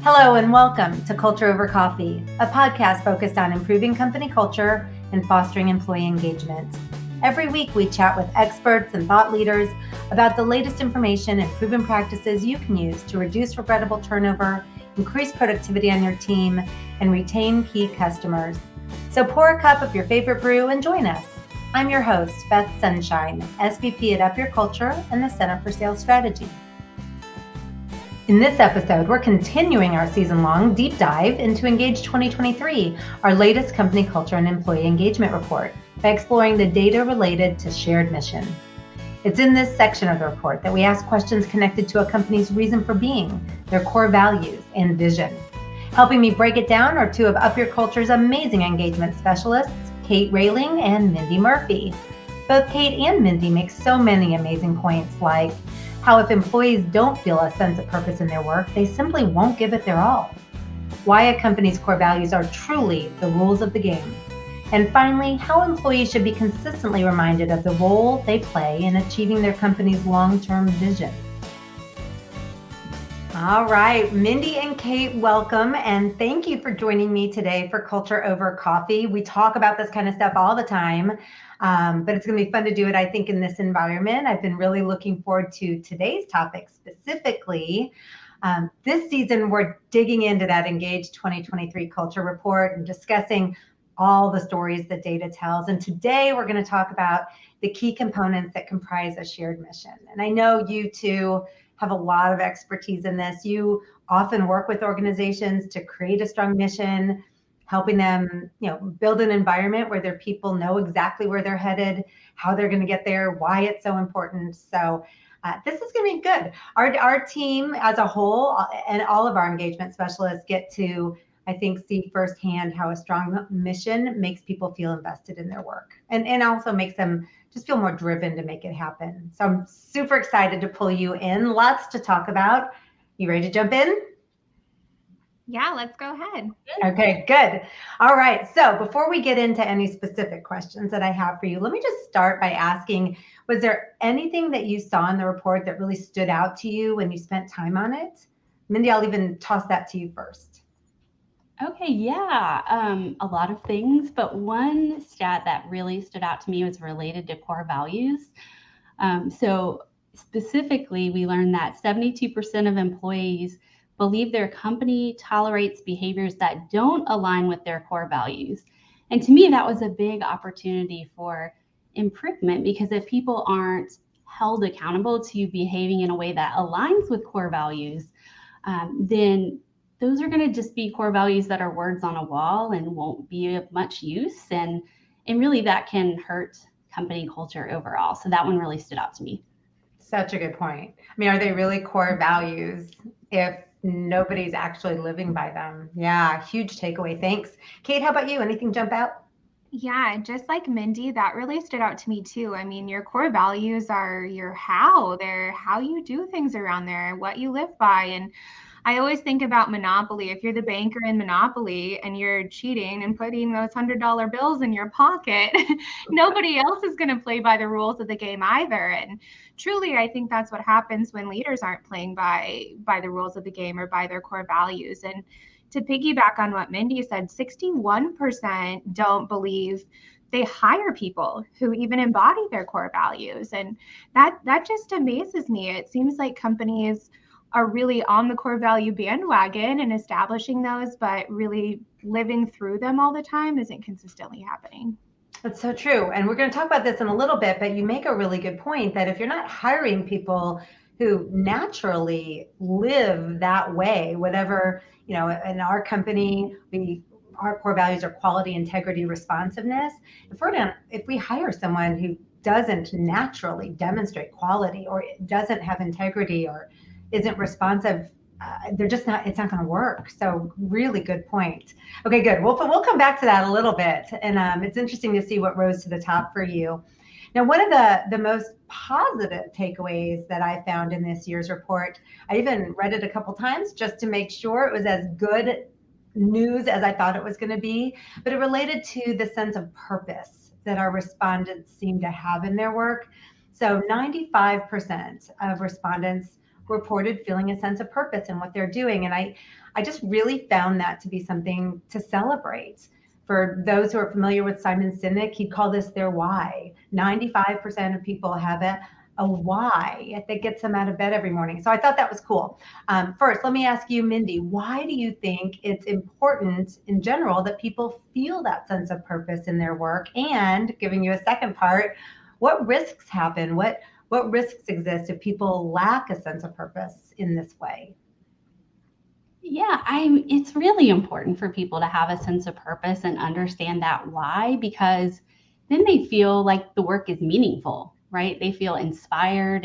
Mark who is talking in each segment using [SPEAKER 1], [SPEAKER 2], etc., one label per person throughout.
[SPEAKER 1] Hello and welcome to Culture Over Coffee, a podcast focused on improving company culture and fostering employee engagement. Every week we chat with experts and thought leaders about the latest information and proven practices you can use to reduce regrettable turnover, increase productivity on your team, and retain key customers. So pour a cup of your favorite brew and join us. I'm your host, Beth Sunshine, SVP at Up Your Culture and the Center for Sales Strategy. In this episode, we're continuing our season-long deep dive into Engage 2023, our latest company culture and employee engagement report, by exploring the data related to shared mission. It's in this section of the report that we ask questions connected to a company's reason for being, their core values, and vision. Helping me break it down are two of Up Your Culture's amazing engagement specialists, Kate Rehling and Mindy Murphy. Both Kate and Mindy make so many amazing points, like how if employees don't feel a sense of purpose in their work, they simply won't give it their all. Why a company's core values are truly the rules of the game. And finally, how employees should be consistently reminded of the role they play in achieving their company's long-term vision. All right, Mindy and Kate, welcome, and thank you for joining me today for Culture Over Coffee. We talk about this kind of stuff all the time, but it's going to be fun to do it, I think, in this environment. I've been really looking forward to today's topic specifically. This season, we're digging into that Engage 2023 Culture Report and discussing all the stories that data tells. And today, we're going to talk about the key components that comprise a shared mission. And I know you two have a lot of expertise in this. You often work with organizations to create a strong mission, helping them, build an environment where their people know exactly where they're headed, how they're going to get there, why it's so important. So this is going to be good. Our team as a whole and all of our engagement specialists get to, I think, see firsthand how a strong mission makes people feel invested in their work and also makes them just feel more driven to make it happen. So I'm super excited to pull you in. Lots to talk about. You ready to jump in?
[SPEAKER 2] Yeah, let's go ahead.
[SPEAKER 1] Okay, good. All right. So before we get into any specific questions that I have for you, let me just start by asking, was there anything that you saw in the report that really stood out to you when you spent time on it? Mindy, I'll even toss that to you first.
[SPEAKER 3] Okay, yeah, a lot of things, but one stat that really stood out to me was related to core values. So specifically, we learned that 72% of employees believe their company tolerates behaviors that don't align with their core values. And to me, that was a big opportunity for improvement, because if people aren't held accountable to behaving in a way that aligns with core values, then those are going to just be core values that are words on a wall and won't be of much use. And really that can hurt company culture overall. So that one really stood out to me.
[SPEAKER 1] Such a good point. I mean, are they really core values if nobody's actually living by them? Yeah, huge takeaway. Thanks. Kate, how about you? Anything jump out?
[SPEAKER 2] Yeah, just like Mindy, that really stood out to me too. I mean, your core values are they're how you do things around there, what you live by. And I always think about Monopoly. If you're the banker in Monopoly and you're cheating and putting those $100 bills in your pocket, nobody else is going to play by the rules of the game either. And truly, I think that's what happens when leaders aren't playing by the rules of the game or by their core values. And to piggyback on what Mindy said, 61% don't believe they hire people who even embody their core values. And that just amazes me. It seems like companies are really on the core value bandwagon and establishing those, but really living through them all the time isn't consistently happening.
[SPEAKER 1] That's so true. And we're going to talk about this in a little bit, but you make a really good point that if you're not hiring people who naturally live that way, whatever, in our company, our core values are quality, integrity, responsiveness. If we hire someone who doesn't naturally demonstrate quality or doesn't have integrity or isn't responsive, it's not going to work. So really good point. Okay, good. We'll come back to that a little bit. And it's interesting to see what rose to the top for you. Now, one of the most positive takeaways that I found in this year's report, I even read it a couple times just to make sure it was as good news as I thought it was going to be, but it related to the sense of purpose that our respondents seem to have in their work. So 95% of respondents reported feeling a sense of purpose in what they're doing. And I just really found that to be something to celebrate. For those who are familiar with Simon Sinek, he'd call this their why. 95% of people have a why that gets them out of bed every morning. So I thought that was cool. First, let me ask you, Mindy, why do you think it's important in general that people feel that sense of purpose in their work? And giving you a second part, what risks happen? What risks exist if people lack a sense of purpose in this way?
[SPEAKER 3] Yeah, it's really important for people to have a sense of purpose and understand that why, because then they feel like the work is meaningful, right? They feel inspired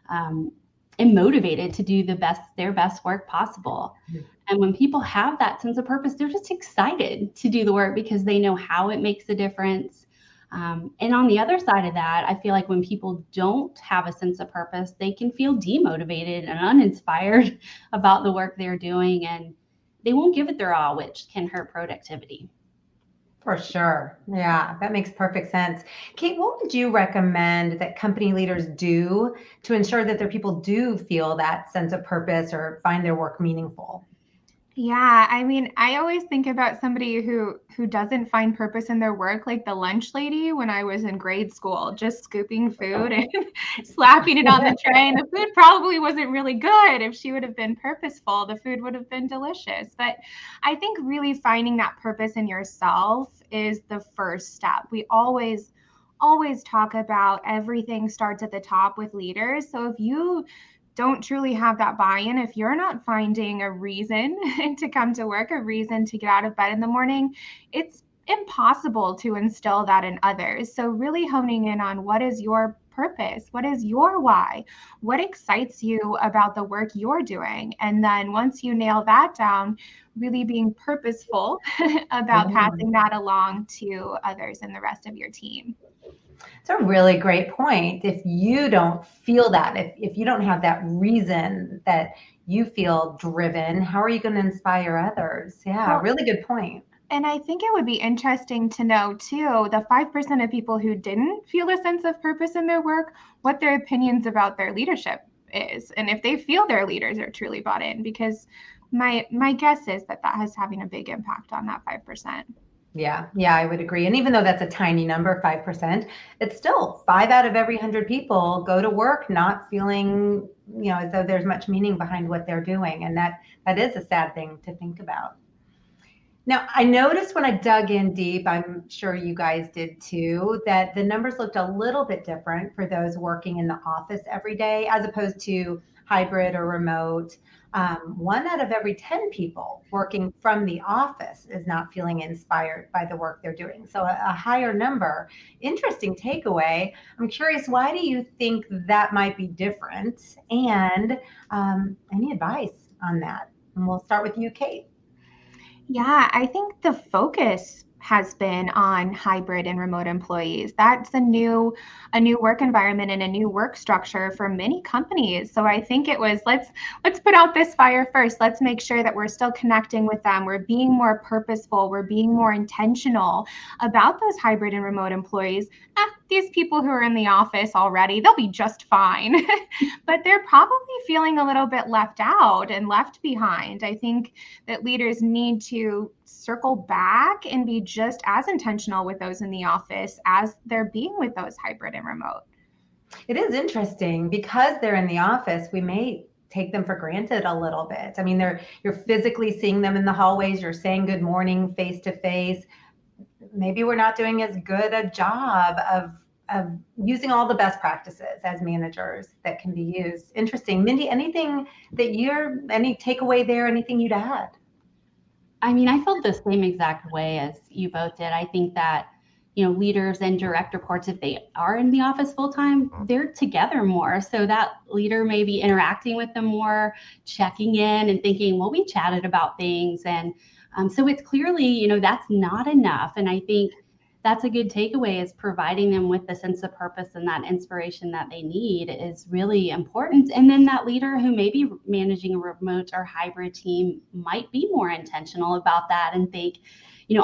[SPEAKER 3] um, and motivated to do their best work possible. And when people have that sense of purpose, they're just excited to do the work because they know how it makes a difference. And on the other side of that, I feel like when people don't have a sense of purpose, they can feel demotivated and uninspired about the work they're doing, and they won't give it their all, which can hurt productivity.
[SPEAKER 1] For sure. Yeah, that makes perfect sense. Kate, what would you recommend that company leaders do to ensure that their people do feel that sense of purpose or find their work meaningful?
[SPEAKER 2] Yeah, I mean, I always think about somebody who doesn't find purpose in their work, like the lunch lady when I was in grade school, just scooping food and slapping it on the tray. And the food probably wasn't really good. If she would have been purposeful, the food would have been delicious. But I think really finding that purpose in yourself is the first step. We always talk about everything starts at the top with leaders. So if you don't truly have that buy-in, if you're not finding a reason to come to work, a reason to get out of bed in the morning, it's impossible to instill that in others. So really honing in on what is your purpose? What is your why? What excites you about the work you're doing? And then once you nail that down, really being purposeful about passing that along to others and the rest of your team.
[SPEAKER 1] It's a really great point. If you don't feel that, if you don't have that reason that you feel driven, how are you going to inspire others? Yeah,
[SPEAKER 2] Well,
[SPEAKER 1] really good point.
[SPEAKER 2] and I think it would be interesting to know too, the 5% of people who didn't feel a sense of purpose in their work, what their opinions about their leadership is, and if they feel their leaders are truly bought in, because my guess is that is having a big impact on that 5%.
[SPEAKER 1] Yeah, I would agree. And even though that's a tiny number, 5%, it's still 5 out of every 100 people go to work not feeling, as though there's much meaning behind what they're doing. And that is a sad thing to think about. Now, I noticed when I dug in deep, I'm sure you guys did too, that the numbers looked a little bit different for those working in the office every day as opposed to hybrid or remote. 1 out of every 10 people working from the office is not feeling inspired by the work they're doing. So a higher number. Interesting takeaway. I'm curious, why do you think that might be different? And any advice on that? And we'll start with you, Kate.
[SPEAKER 2] Yeah, I think the focus has been on hybrid and remote employees. That's a new work environment and a new work structure for many companies. So I think it was let's put out this fire first. Let's make sure that we're still connecting with them. We're being more purposeful. We're being more intentional about those hybrid and remote employees. These people who are in the office already, they'll be just fine. But they're probably feeling a little bit left out and left behind. I think that leaders need to circle back and be just as intentional with those in the office as they're being with those hybrid and remote.
[SPEAKER 1] It is interesting because they're in the office, we may take them for granted a little bit. I mean, you're physically seeing them in the hallways, you're saying good morning face to face. Maybe we're not doing as good a job of using all the best practices as managers that can be used. Interesting. Mindy, any takeaway there, anything you'd add?
[SPEAKER 3] I mean, I felt the same exact way as you both did. I think that, leaders and direct reports, if they are in the office full time, they're together more. So that leader may be interacting with them more, checking in and thinking, well, we chatted about things. And so it's clearly, that's not enough. And I think that's a good takeaway, is providing them with the sense of purpose and that inspiration that they need is really important. And then that leader who may be managing a remote or hybrid team might be more intentional about that and think,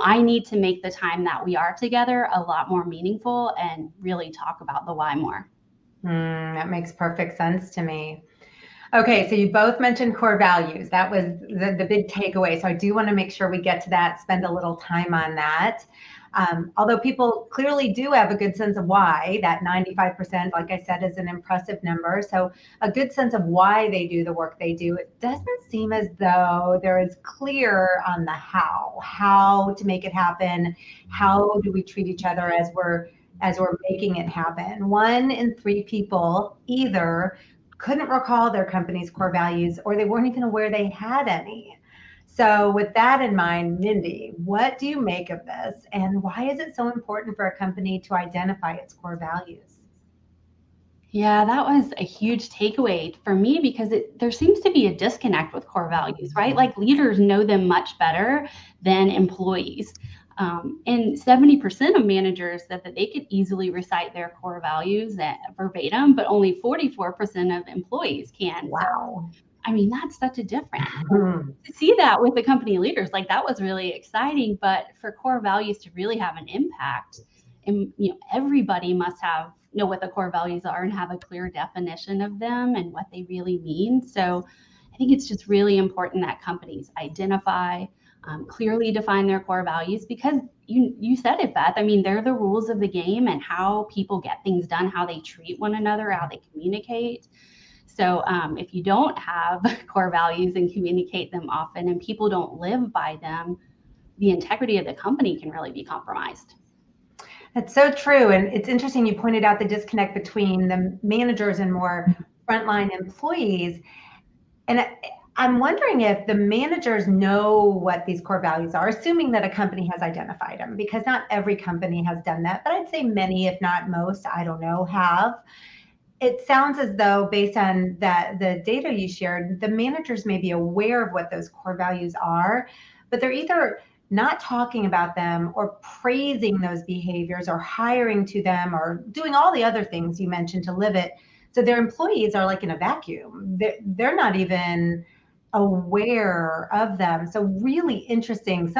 [SPEAKER 3] I need to make the time that we are together a lot more meaningful and really talk about the why more.
[SPEAKER 1] That makes perfect sense to me. Okay, so you both mentioned core values. That was the big takeaway. So I do want to make sure we get to that, spend a little time on that. Although people clearly do have a good sense of why, that 95%, like I said, is an impressive number. So a good sense of why they do the work they do. It doesn't seem as though they're as clear on the how to make it happen. How do we treat each other as we're making it happen? 1 in 3 people either couldn't recall their company's core values or they weren't even aware they had any. So, with that in mind, Mindy, what do you make of this and why is it so important for a company to identify its core values?
[SPEAKER 3] Yeah, that was a huge takeaway for me because there seems to be a disconnect with core values, right? Like leaders know them much better than employees. And 70% of managers said that they could easily recite their core values verbatim, but only 44% of employees can. So,
[SPEAKER 1] Wow.
[SPEAKER 3] I mean, that's such a difference. To see that with the company leaders, like that was really exciting. But for core values to really have an impact, and everybody must know what the core values are and have a clear definition of them and what they really mean. So I think it's just really important that companies identify, clearly define their core values because you said it, Beth. I mean, they're the rules of the game and how people get things done, how they treat one another, how they communicate. So if you don't have core values and communicate them often and people don't live by them, the integrity of the company can really be compromised.
[SPEAKER 1] That's so true. And it's interesting you pointed out the disconnect between the managers and more frontline employees. And I'm wondering if the managers know what these core values are, assuming that a company has identified them, because not every company has done that, but I'd say many, if not most, I don't know, have. It sounds as though, based on the data you shared, the managers may be aware of what those core values are, but they're either not talking about them or praising those behaviors or hiring to them or doing all the other things you mentioned to live it. So their employees are like in a vacuum. They're not even aware of them. So really interesting.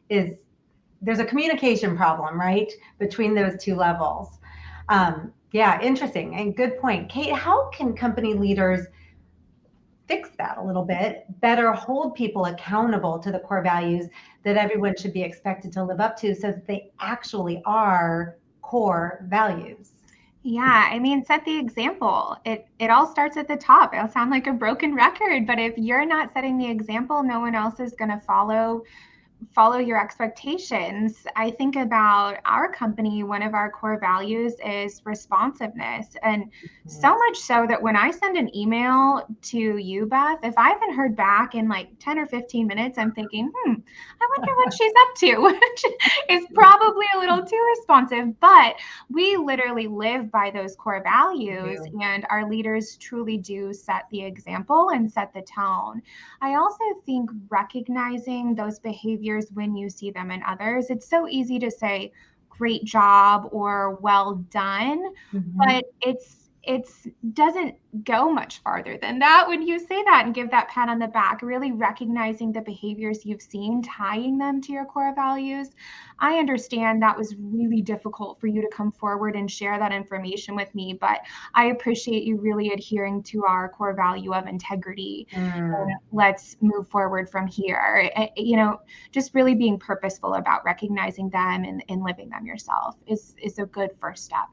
[SPEAKER 1] There's a communication problem, right, between those two levels. Yeah, interesting and good point. Kate, how can company leaders fix that a little bit, better hold people accountable to the core values that everyone should be expected to live up to so that they actually are core values?
[SPEAKER 2] Yeah, I mean, set the example. It all starts at the top. It'll sound like a broken record, but if you're not setting the example, no one else is going to follow your expectations. I think about our company, one of our core values is responsiveness. And so much so that when I send an email to you, Beth, if I haven't heard back in like 10 or 15 minutes, I'm thinking, I wonder what she's up to, which is probably a little too responsive. But we literally live by those core values, and our leaders truly do set the example and set the tone. I also think recognizing those behaviors when you see them in others, it's so easy to say great job or well done, but it's doesn't go much farther than that when you say that and give that pat on the back, really recognizing the behaviors you've seen, tying them to your core values. I understand that was really difficult for you to come forward and share that information with me, but I appreciate you really adhering to our core value of integrity. Let's move forward from here. Just really being purposeful about recognizing them and living them yourself is a good first step.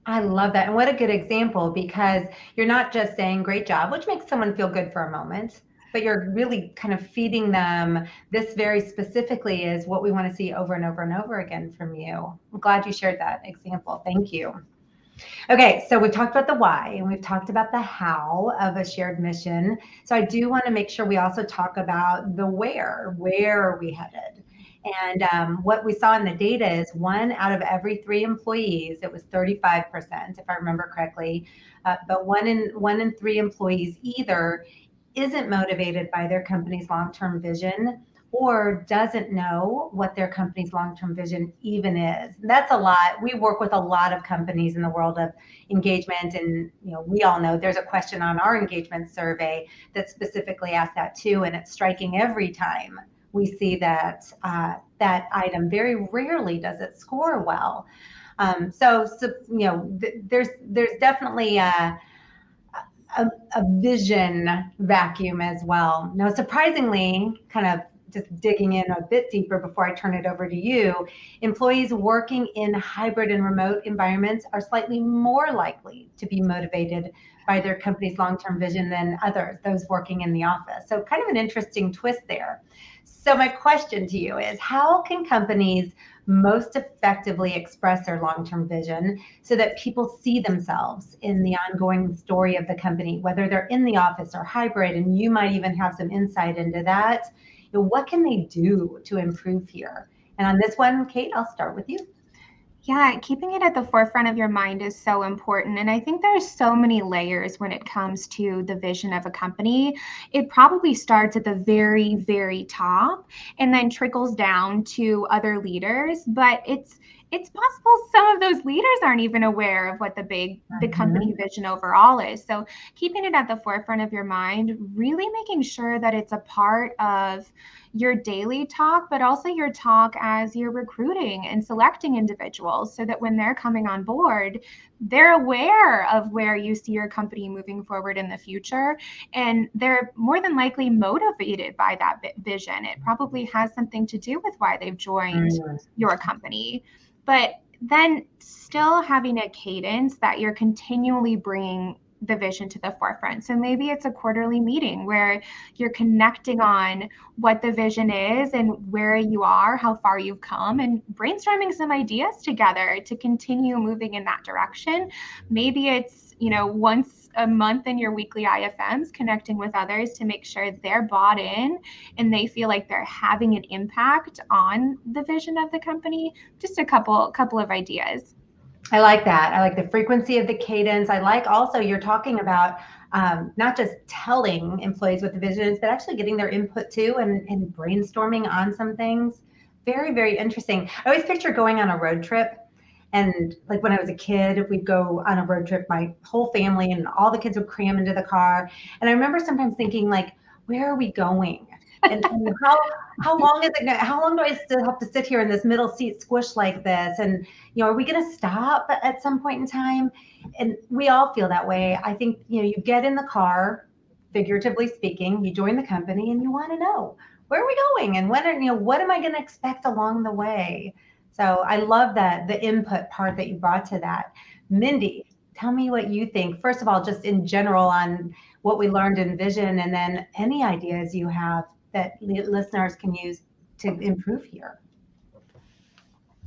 [SPEAKER 1] I love that. And what a good example, because you're not just saying great job, which makes someone feel good for a moment, but you're really kind of feeding them. This very specifically is what we want to see over and over and over again from you. I'm glad you shared that example. Thank you. Okay, so we've talked about the why and we've talked about the how of a shared mission. So I do want to make sure we also talk about the where. Where are we headed? And what we saw in the data is 1 out of every 3 employees, it was 35%, if I remember correctly, but 1 in 3 employees either isn't motivated by their company's long-term vision or doesn't know what their company's long-term vision even is. That's a lot. We work with a lot of companies in the world of engagement, and we all know there's a question on our engagement survey that specifically asks that too, and it's striking every time we see that item. Very rarely does it score well. There's definitely a vision vacuum as well. Now, surprisingly, kind of just digging in a bit deeper before I turn it over to you, employees working in hybrid and remote environments are slightly more likely to be motivated by their company's long-term vision than others, those working in the office. So kind of an interesting twist there. So my question to you is, how can companies most effectively express their long-term vision so that people see themselves in the ongoing story of the company, whether they're in the office or hybrid, and you might even have some insight into that? What can they do to improve here? And on this one, Kate, I'll start with you.
[SPEAKER 2] Yeah, keeping it at the forefront of your mind is so important. And I think there's so many layers when it comes to the vision of a company. It probably starts at the very, very top and then trickles down to other leaders. But it's possible some of those leaders aren't even aware of what the company vision overall is. So keeping it at the forefront of your mind, really making sure that it's a part of your daily talk, but also your talk as you're recruiting and selecting individuals so that when they're coming on board, they're aware of where you see your company moving forward in the future. And they're more than likely motivated by that vision. It probably has something to do with why they've joined your company. But then still having a cadence that you're continually bringing the vision to the forefront. So maybe it's a quarterly meeting where you're connecting on what the vision is and where you are, how far you've come, and brainstorming some ideas together to continue moving in that direction. Maybe it's, once a month in your weekly IFMs, connecting with others to make sure they're bought in and they feel like they're having an impact on the vision of the company. Just a couple of ideas.
[SPEAKER 1] I like that. I like the frequency of the cadence. I like also you're talking about not just telling employees what the vision is, but actually getting their input too and brainstorming on some things. Very, very interesting. I always picture going on a road trip. And like when I was a kid, we'd go on a road trip, my whole family and all the kids would cram into the car. And I remember sometimes thinking like, where are we going? And how long is it? How long do I still have to sit here in this middle seat squish like this? And are we going to stop at some point in time? And we all feel that way. I think you get in the car, figuratively speaking, you join the company, and you want to know where are we going and what am I going to expect along the way? So I love that the input part that you brought to that. Mindy, tell me what you think. First of all, just in general on what we learned in vision, and then any ideas you have that listeners can use to improve here.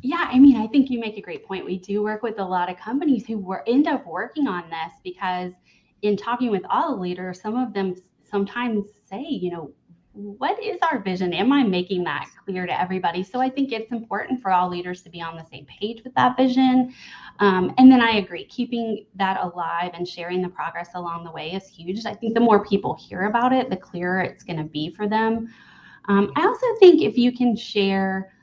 [SPEAKER 3] Yeah, I think you make a great point. We do work with a lot of companies who end up working on this because in talking with all the leaders, some of them sometimes say, what is our vision? Am I making that clear to everybody? So I think it's important for all leaders to be on the same page with that vision. And then I agree, keeping that alive and sharing the progress along the way is huge. I think the more people hear about it, the clearer it's going to be for them. I also think if you can share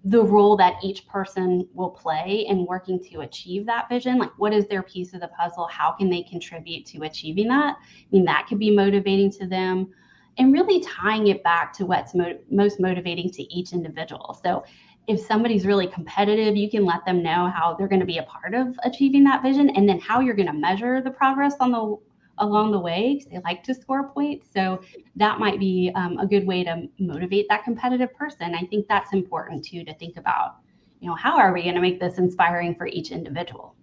[SPEAKER 3] the role that each person will play in working to achieve that vision, like what is their piece of the puzzle? How can they contribute to achieving that? That could be motivating to them, and really tying it back to what's most motivating to each individual. So if somebody's really competitive, you can let them know how they're going to be a part of achieving that vision, and then how you're going to measure the progress along the way, because they like to score points. So that might be a good way to motivate that competitive person. I think that's important too, to think about, how are we going to make this inspiring for each individual?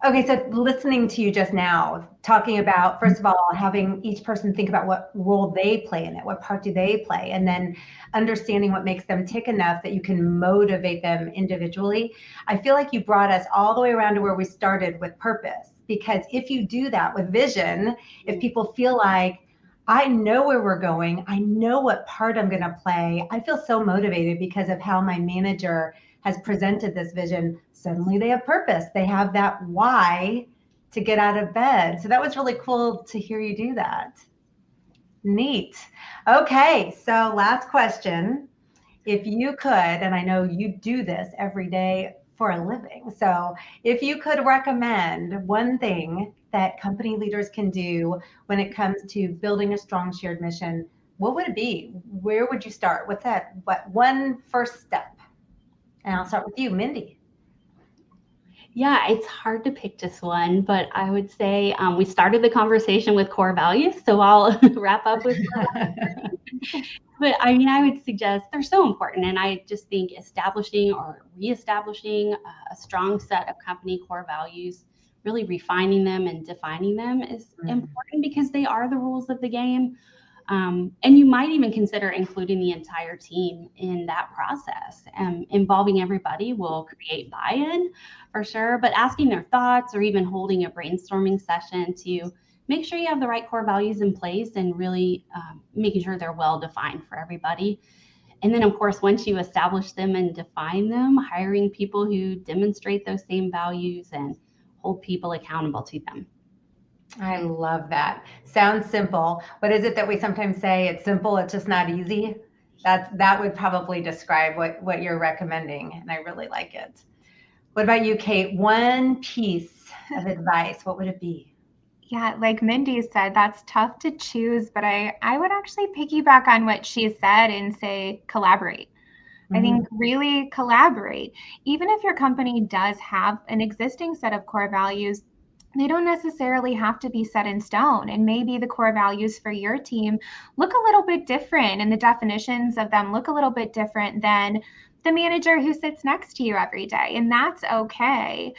[SPEAKER 1] Okay, so listening to you just now, talking about, first of all, having each person think about what role they play in it, what part do they play, and then understanding what makes them tick enough that you can motivate them individually. I feel like you brought us all the way around to where we started with purpose, because if you do that with vision, if people feel like, I know where we're going, I know what part I'm going to play, I feel so motivated because of how my manager has presented this vision, suddenly they have purpose. They have that why to get out of bed. So that was really cool to hear you do that. Neat. Okay, so last question. If you could, and I know you do this every day for a living, so if you could recommend one thing that company leaders can do when it comes to building a strong shared mission, what would it be? Where would you start? What's that? What one first step? And I'll start with you, Mindy.
[SPEAKER 3] Yeah, it's hard to pick just one, but I would say we started the conversation with core values, so I'll wrap up with core values. But I mean, I would suggest they're so important, and I just think establishing or reestablishing a strong set of company core values, really refining them and defining them is important because they are the rules of the game. And you might even consider including the entire team in that process. Involving everybody will create buy-in for sure, but asking their thoughts or even holding a brainstorming session to make sure you have the right core values in place and really making sure they're well defined for everybody. And then, of course, once you establish them and define them, hiring people who demonstrate those same values and hold people accountable to them.
[SPEAKER 1] I love that. Sounds simple. What is it that we sometimes say? It's simple, it's just not easy. That would probably describe what you're recommending, and I really like it. What about you, Kate? One piece of advice, what would it be?
[SPEAKER 2] Yeah, like Mindy said, that's tough to choose, but I would actually piggyback on what she said and say collaborate. I think really collaborate. Even if your company does have an existing set of core values, they don't necessarily have to be set in stone. And maybe the core values for your team look a little bit different, and the definitions of them look a little bit different than the manager who sits next to you every day. And that's okay.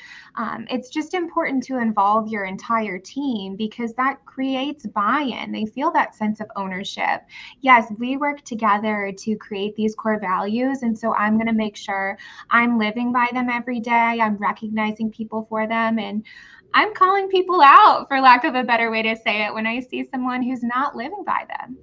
[SPEAKER 2] It's just important to involve your entire team because that creates buy-in. They feel that sense of ownership. Yes, we work together to create these core values. And so I'm going to make sure I'm living by them every day. I'm recognizing people for them. And I'm calling people out, for lack of a better way to say it, when I see someone who's not living by them.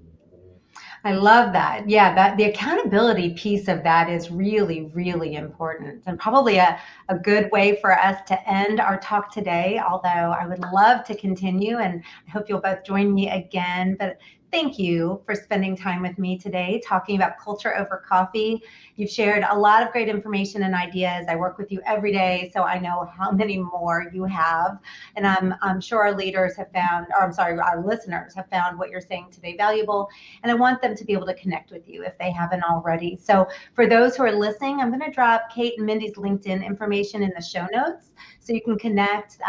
[SPEAKER 1] I love that. Yeah, that the accountability piece of that is really, really important, and probably a good way for us to end our talk today, although I would love to continue, and I hope you'll both join me again. But thank you for spending time with me today, talking about culture over coffee. You've shared a lot of great information and ideas. I work with you every day, so I know how many more you have. And I'm sure our leaders have found, or I'm sorry, our listeners have found what you're saying today valuable. And I want them to be able to connect with you if they haven't already. So for those who are listening, I'm going to drop Kate and Mindy's LinkedIn information in the show notes so you can connect.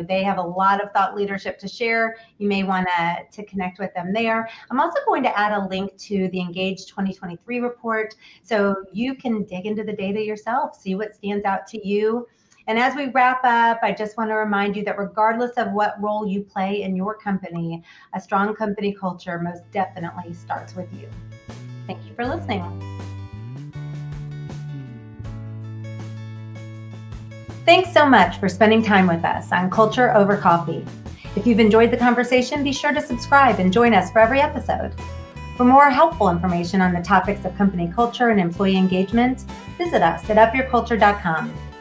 [SPEAKER 1] They have a lot of thought leadership to share. You may want to connect with them there. I'm also going to add a link to the Engage 2023 report so you can dig into the data yourself, see what stands out to you. And as we wrap up, I just want to remind you that regardless of what role you play in your company, a strong company culture most definitely starts with you. Thank you for listening. Thanks so much for spending time with us on Culture Over Coffee. If you've enjoyed the conversation, be sure to subscribe and join us for every episode. For more helpful information on the topics of company culture and employee engagement, visit us at upyourculture.com.